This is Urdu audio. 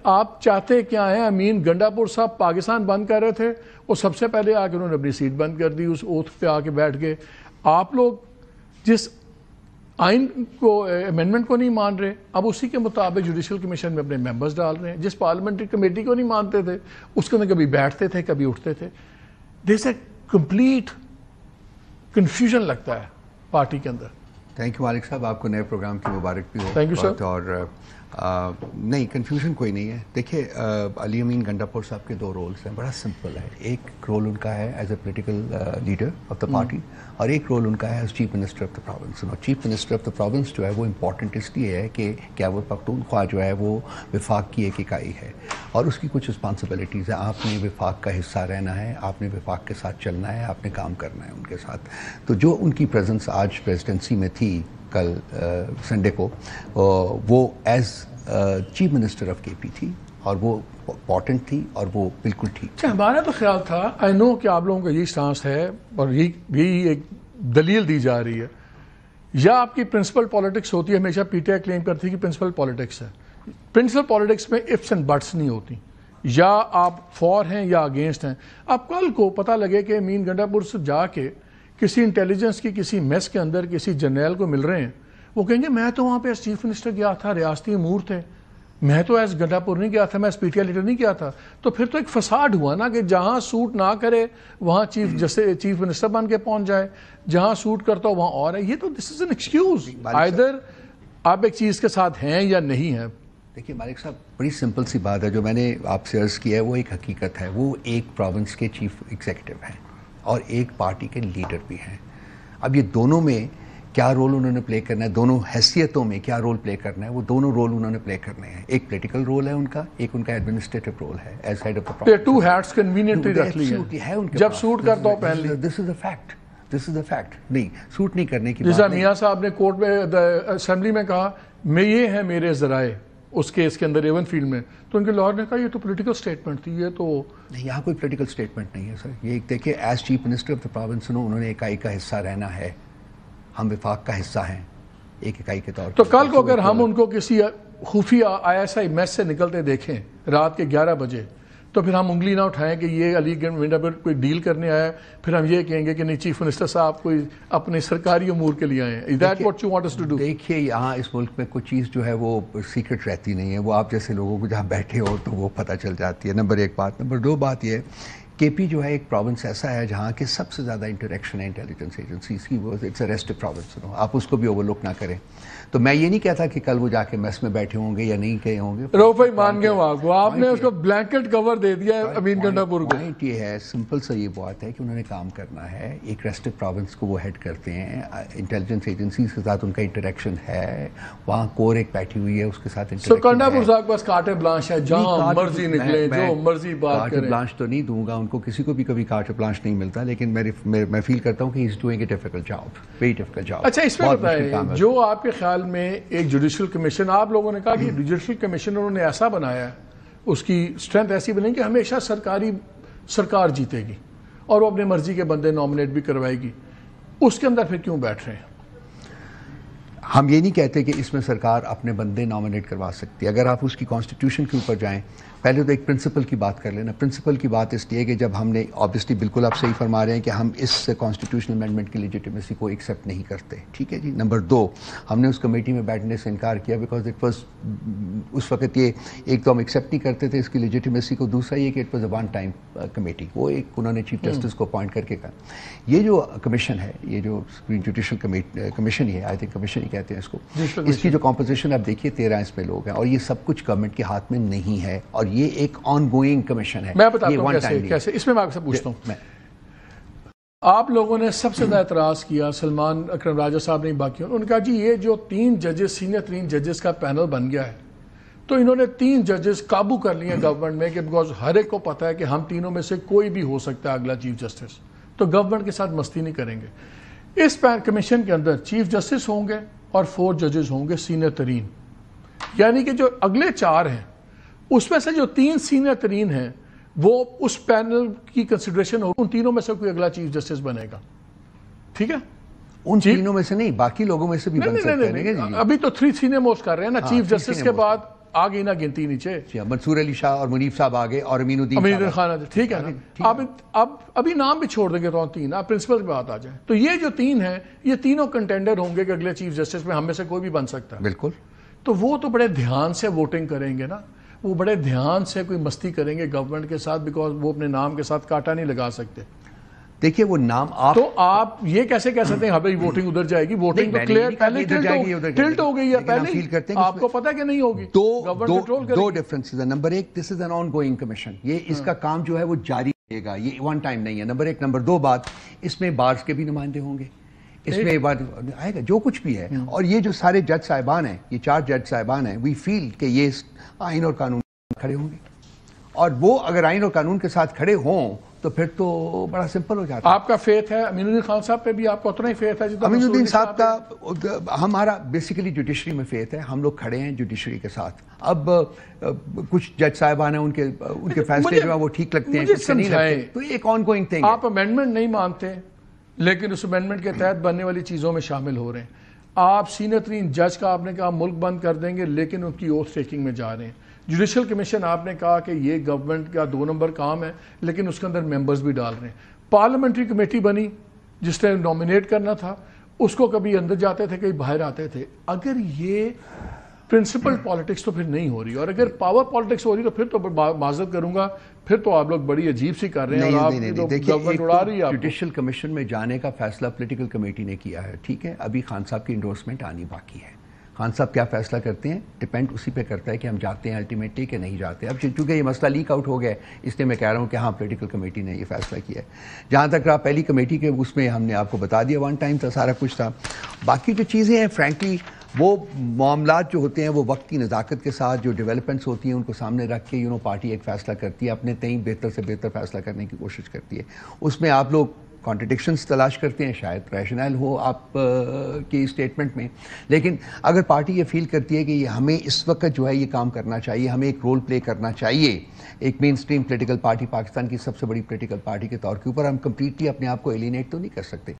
آپ چاہتے کیا ہیں؟ امین گنڈاپور صاحب پاکستان بند کر رہے تھے، وہ سب سے پہلے آ کے انہوں نے اپنی سیٹ بند کر دی، اس اوتھ پہ آ کے بیٹھ گئے. آپ لوگ جس آئین کو امینڈمنٹ کو نہیں مان رہے، اب اسی کے مطابق جوڈیشل کمیشن میں اپنے ممبرز ڈال رہے ہیں. جس پارلیمنٹری کمیٹی کو نہیں مانتے تھے اس کے اندر کبھی بیٹھتے تھے کبھی اٹھتے تھے. دس اے کمپلیٹ کنفیوژن لگتا ہے پارٹی کے اندر. تھینک یو مالک صاحب، آپ کو نئے پروگرام کی مبارک بھی ہو. Thank you sir. اور نہیں کنفیوژن کوئی نہیں ہے. دیکھیے علی امین گنڈاپور صاحب کے دو رولز ہیں، بڑا سمپل ہے. ایک رول ان کا ہے as a political leader of the party, اور ایک رول ان کا ہے as chief minister of the province. اور chief minister of the province جو ہے وہ امپورٹنٹ اس لیے ہے کہ خیبر پختونخوا جو ہے وہ وفاق کی ایک اکائی ہے اور اس کی کچھ رسپانسبلٹیز ہیں. آپ نے وفاق کا حصہ رہنا ہے، آپ نے وفاق کے ساتھ چلنا ہے، آپ نے کام کرنا ہے ان کے ساتھ. تو جو ان کی پریزنس آج پریزیڈنسی میں تھی کل سنڈے کو، وہ ایز چیف منسٹر آف کے پی تھی اور وہ امپورٹنٹ تھی اور وہ بالکل ٹھیک. اچھا، ہمارا تو خیال تھا، آئی نو کہ آپ لوگوں کا یہی سٹانس ہے اور یہی ایک دلیل دی جا رہی ہے، یا آپ کی پرنسپل پالیٹکس ہوتی ہے. ہمیشہ پی ٹی آئی کلیم کرتی ہے کہ پرنسپل پالیٹکس ہے. پرنسپل پالیٹکس میں ifs اینڈ بٹس نہیں ہوتی، یا آپ فور ہیں یا اگینسٹ ہیں. اب کل کو پتہ لگے کہ امین گنڈاپور سے جا کے کسی انٹیلیجنس کی کسی میس کے اندر کسی جرنیل کو مل رہے ہیں، وہ کہیں گے میں تو وہاں پہ ایز چیف منسٹر گیا تھا، ریاستی امور تھے، میں تو ایز گنڈاپور نہیں گیا تھا، میں as P T I leader نہیں گیا تھا. تو پھر تو ایک فساد ہوا نا کہ جہاں سوٹ نہ کرے وہاں چیف منسٹر بن کے پہنچ جائے، جہاں سوٹ کرتا ہو وہاں اور ہے. یہ تو دس از این ایکسکیوز. آئدر آپ ایک چیز کے ساتھ ہیں یا نہیں ہیں. دیکھیے مالک صاحب، بڑی سمپل سی بات ہے جو میں نے آپ سے عرض کیا ہے، وہ ایک حقیقت ہے. وہ ایک پروونس کے چیف ایگزیکٹو ہیں اور ایک پارٹی کے لیڈر بھی ہیں. اب یہ دونوں میں کیا رول انہوں نے پلے کرنا ہے، دونوں حیثیتوں میں کیا رول پلے کرنا ہے، وہ دونوں رول انہوں نے پلے کرنے ہیں. ایک پولیٹیکل رول ہے ان کا، ایک ان کا ایڈمنسٹریٹو رول ہے as head of the two hats conveniently رکھ لی ہیں، جب سوٹ کرتا ہو پہن لی. This is a fact, this is a fact. نہیں سوٹ نہیں کرنے کی جیسا میاں صاحب نے کورٹ میں اسمبلی میں کہا میں یہ ہیں میرے ذرائع اس کیس کے اندر ایون فیلڈ میں، تو ان کے لاہور نے کہا یہ تو پولیٹیکل سٹیٹمنٹ تھی. یہ تو نہیں، یہاں کوئی پولیٹیکل سٹیٹمنٹ نہیں ہے سر. یہ دیکھیں as chief minister of the province انہوں نے اکائی کا حصہ رہنا ہے. ہم وفاق کا حصہ ہیں ایک اکائی کے طور پر. تو کل کو اگر ہم ان کو کسی خفیہ ISI میس سے نکلتے دیکھیں رات کے 11 بجے، تو پھر ہم انگلی نہ اٹھائیں کہ یہ علی گنڈا پر کوئی ڈیل کرنے آیا ہے، پھر ہم یہ کہیں گے کہ نہیں چیف منسٹر صاحب کوئی اپنے سرکاری امور کے لیے آئے ہیں. Is that what you want us to do? دیکھیے یہاں اس ملک میں کوئی چیز جو ہے وہ سیکرٹ رہتی نہیں ہے. وہ آپ جیسے لوگوں کو جہاں بیٹھے ہو تو وہ پتہ چل جاتی ہے. نمبر ایک بات. نمبر دو بات یہ کے پی جو ہے ایک پروونس ایسا ہے جہاں کے سب سے زیادہ انٹریکشن ہے انٹیلیجنس ایجنسیز کی. وہ اٹس اے ریسٹ پروونس، آپ اس کو بھی اوور لک نہ کریں. تو میں یہ نہیں کہتا کہ کل وہ جا کے میس میں بیٹھے ہوں گے یا نہیں گئے ہوں گے. روف بھائی مان گئے وہاں کو، آپ نے اس کو بلینکٹ کور دے دیا ہے امین گنڈاپور کو. پوائنٹ یہ ہے، سمپل سا یہ بات ہے کہ انہوں نے کام کرنا ہے. ایک ریسٹ پروونس کو وہ ہیڈ کرتے ہیں، انٹیلیجنس ایجنسیز کے ساتھ ان کا انٹریکشن ہے. وہاں کور ایک بیٹھی ہوئی ہے، اس کے ساتھ انٹریکشن. گنڈاپور صاحب کے پاس کارٹ بلانش ہے، جہاں مرضی نکلے جو مرضی بات کریں. کارٹ بلانش تو نہیں دوں گا ان کو، کسی کو بھی کبھی کارٹ بلانش نہیں ملتا، لیکن میں فیل کرتا ہوں کہ he is doing a difficult job, very difficult job. اچھا اس میں بتائیں، جو آپ کے خیال میں ایک جوڈیشل کمیشن، آپ لوگوں نے کہا کہ جوڈیشل کمیشن انہوں نے ایسا بنایا ہے، اس کی اسٹرینتھ ایسی بنے کہ ہمیشہ سرکار جیتے گی اور وہ اپنے مرضی کے بندے نامنیٹ بھی کروائے گی. اس کے اندر پھر کیوں بیٹھ رہے ہیں؟ ہم یہ نہیں کہتے کہ اس میں سرکار اپنے بندے نامنیٹ کروا سکتی ہے. اگر آپ اس کی کانسٹیٹیوشن کے اوپر جائیں، پہلے تو ایک پرنسپل کی بات کر لینا. پرنسپل کی بات اس لیے کہ جب ہم نے آبویسلی بالکل آپ صحیح فرما رہے ہیں کہ ہم اس کانسٹیٹیوشنل امینڈمنٹ کی لیجیٹیمیسی کو ایکسیپٹ نہیں کرتے، ٹھیک ہے جی. نمبر دو، ہم نے اس کمیٹی میں بیٹھنے سے انکار کیا بیکاز اٹ واز اس وقت یہ ایک تو ہم ایکسیپٹ نہیں کرتے تھے اس کی لیجیٹیمیسی کو، دوسرا یہ کہ it was a one time committee. وہ ایک انہوں نے چیف جسٹس کو اپوائنٹ کر کے کہا. یہ جو کمیشن ہے، یہ جو جوڈیشل کمیشن ہی ہے، آئی تھنک کمیشن ہی کہتے ہیں اس کو، اس کی جو کمپوزیشن آپ دیکھیے 13 اس میں لوگ ہیں اور یہ سب کچھ گورنمنٹ کے ہاتھ میں نہیں ہے اور یہ ایک آن گوئنگ کمیشن ہے. میں بتاتا ہوں کیسے. اس میں میں آپ سے پوچھتا ہوں، آپ لوگوں نے سب سے زیادہ اعتراض کیا، سلمان اکرم راجہ صاحب نے باقی انہوں نے کہا جی یہ جو 3 ججز سینئر 3 ججز کا پینل بن گیا ہے، تو انہوں نے 3 ججز قابو کر لیے گورنمنٹ میں کہ بیکاز ہر ایک کو پتا ہے کہ ہم تینوں میں سے کوئی بھی ہو سکتا ہے اگلا چیف جسٹس، تو گورنمنٹ کے ساتھ مستی نہیں کریں گے. اس کمیشن کے اندر چیف جسٹس ہوں گے اور 4 ججز ہوں گے سینئر ترین، یعنی کہ جو اگلے 4 ہیں اس میں سے جو 3 سینئر ترین ہیں وہ اس پینل کی کنسیڈریشن ہو، ان تینوں میں سے کوئی اگلا چیف جسٹس بنے گا. ٹھیک ہے، ان تینوں میں سے نہیں، باقی لوگوں میں سے بھی بن سکتے ہیں. ابھی تو 3 سینئر موسٹ کر رہے ہیں نا. چیف جسٹس کے بعد آ گئی نا گنتی نیچے. منصور علی شاہ اور منیف صاحب آگے اور امین الدین خان, ٹھیک ہے نا. اب ابھی نام بھی چھوڑ دیں گے تو 3, آپ پرنسپل کی بات آ جائیں تو یہ جو 3 ہیں یہ تینوں کنٹینڈر ہوں گے کہ اگلے چیف جسٹس میں ہم میں سے کوئی بھی بن سکتا ہے. بالکل. تو وہ تو بڑے دھیان سے ووٹنگ کریں گے نا, وہ بڑے دھیان سے کوئی مستی کریں گے گورنمنٹ کے ساتھ, بیکاز وہ اپنے نام کے ساتھ کاٹا نہیں لگا سکتے. دیکھیے وہ نام تو آپ یہ کیسے کہہ سکتے ہیں ہاں بھائی ووٹنگ ادھر جائے گی؟ ووٹنگ تو کلیئر پہلے ٹلٹ ہو گئی ہے, پہلے آپ کو پتا کہ نہیں ہوگی. دو ڈفرنسز ہیں. Number 1, this is an on going commission, یہ اس کا کام جو ہے وہ جاری رہے گا, یہ ون ٹائم نہیں ہے. نمبر 1. نمبر 2 بات, اس میں بارز کے بھی نمائندے ہوں گے, اس میں بات آئے گا جو کچھ بھی ہے. اور یہ جو سارے جج صاحبان ہیں, یہ 4 جج صاحبان ہیں, وی فیل کہ یہ آئین اور قانون کھڑے ہوں گے, اور وہ اگر آئین اور قانون کے ساتھ کھڑے ہوں تو پھر تو بڑا سمپل ہو جاتا ہے. آپ کا فیتھ ہے امین الدین خان صاحب پہ بھی, آپ کو اتنا ہی فیتھ ہے؟ امین الدین صاحب کا ہمارا بیسیکلی جوڈیشری میں فیتھ ہے, ہم لوگ کھڑے ہیں جوڈیشری کے ساتھ. اب کچھ جج صاحبان ہیں, ان کے فیصلے جو ہیں وہ ٹھیک لگتے ہیں, کچھ نہیں لگتے, تو ایک آن گوئنگ تھنگ ہے. آپ امینڈمنٹ نہیں مانتے لیکن اس امینڈمنٹ کے تحت بننے والی چیزوں میں شامل ہو رہے ہیں. آپ سینئر ترین جج کا آپ نے کہا ملک بند کر دیں گے, لیکن ان کی اوتھ ٹیکنگ میں جا رہے ہیں. جوڈیشل کمیشن آپ نے کہا کہ یہ گورنمنٹ کا 2 نمبر کام ہے, لیکن اس کے اندر ممبرز بھی ڈال رہے ہیں. پارلیمنٹری کمیٹی بنی جس نے نامینیٹ کرنا تھا, اس کو کبھی اندر جاتے تھے کبھی باہر آتے تھے. اگر یہ پرنسپل پالیٹکس تو پھر نہیں ہو رہی, اور اگر پاور پالیٹکس ہو رہی تو پھر تو معذرت کروں گا, پھر تو آپ لوگ بڑی عجیب سی کر رہے ہیں, اور آپ کی تو گورنمنٹ اڑا رہی ہے. جوڈیشل کمیشن میں جانے کا فیصلہ پولیٹیکل کمیٹی نے کیا ہے, ٹھیک ہے, ابھی خان صاحب کی انڈورسمنٹ آنی باقی ہے. خان صاحب کیا فیصلہ کرتے ہیں ڈپینڈ اسی پہ کرتا ہے کہ ہم جاتے ہیں الٹیمیٹلی کہ نہیں جاتے. اب چونکہ یہ مسئلہ لیک آؤٹ ہو گیا ہے, اس لیے میں کہہ رہا ہوں کہ ہاں پولیٹیکل کمیٹی نے یہ فیصلہ کیا ہے. جہاں تک رہا پہلی کمیٹی کے, اس میں ہم نے آپ کو بتا دیا, ون ٹائم تھا, سارا کچھ تھا. باقی جو چیزیں ہیں فرینکلی وہ معاملات جو ہوتے ہیں وہ وقت کی نزاکت کے ساتھ جو ڈیولپمنٹس ہوتی ہیں ان کو سامنے رکھ کے پارٹی ایک فیصلہ کرتی ہے, اپنے تئیں بہتر سے بہتر فیصلہ کرنے کی کوشش کرتی ہے. اس میں آپ لوگ کانٹرڈکشنز تلاش کرتے ہیں, شاید ریشنل ہو آپ کی اسٹیٹمنٹ میں, لیکن اگر پارٹی یہ فیل کرتی ہے کہ ہمیں اس وقت جو ہے یہ کام کرنا چاہیے, ہمیں ایک رول پلے کرنا چاہیے ایک مین اسٹریم پولیٹیکل پارٹی, پاکستان کی سب سے بڑی پولیٹیکل پارٹی کے طور کے اوپر, ہم کمپلیٹلی اپنے آپ کو ایلینیٹ تو نہیں کر سکتے.